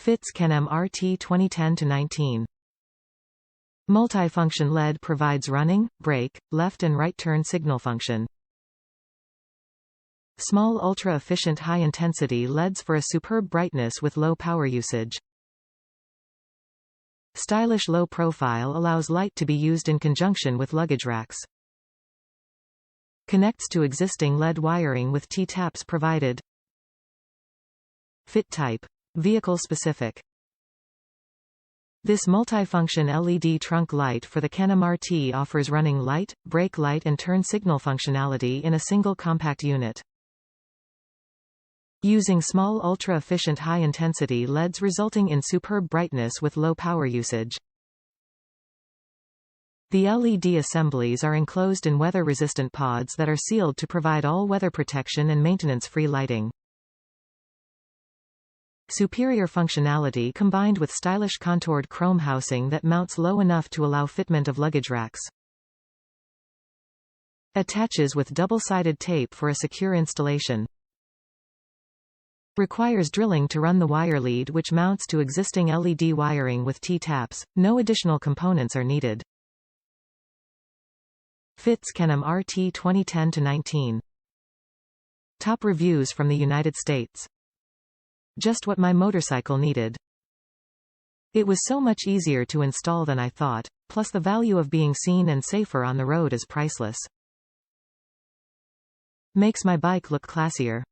Fits Can MRT 2010-19. Multi-function LED provides running, brake, left and right turn signal function. Small ultra-efficient high-intensity LEDs for a superb brightness with low power usage. Stylish low profile allows light to be used in conjunction with luggage racks. Connects to existing LED wiring with T-taps provided. Fit type. Vehicle specific. This multifunction LED trunk light for the Can MRT offers running light, brake light and turn signal functionality in a single compact unit. Using small ultra-efficient high-intensity LEDs resulting in superb brightness with low power usage. The LED assemblies are enclosed in weather-resistant pods that are sealed to provide all-weather protection and maintenance-free lighting. Superior functionality combined with stylish contoured chrome housing that mounts low enough to allow fitment of luggage racks. Attaches with double-sided tape for a secure installation. Requires drilling to run the wire lead which mounts to existing LED wiring with T-taps. No additional components are needed. Fits Can MRT 2010-19. Top reviews from the United States. Just what my motorcycle needed. It was so much easier to install than I thought, plus the value of being seen and safer on the road is priceless. Makes my bike look classier.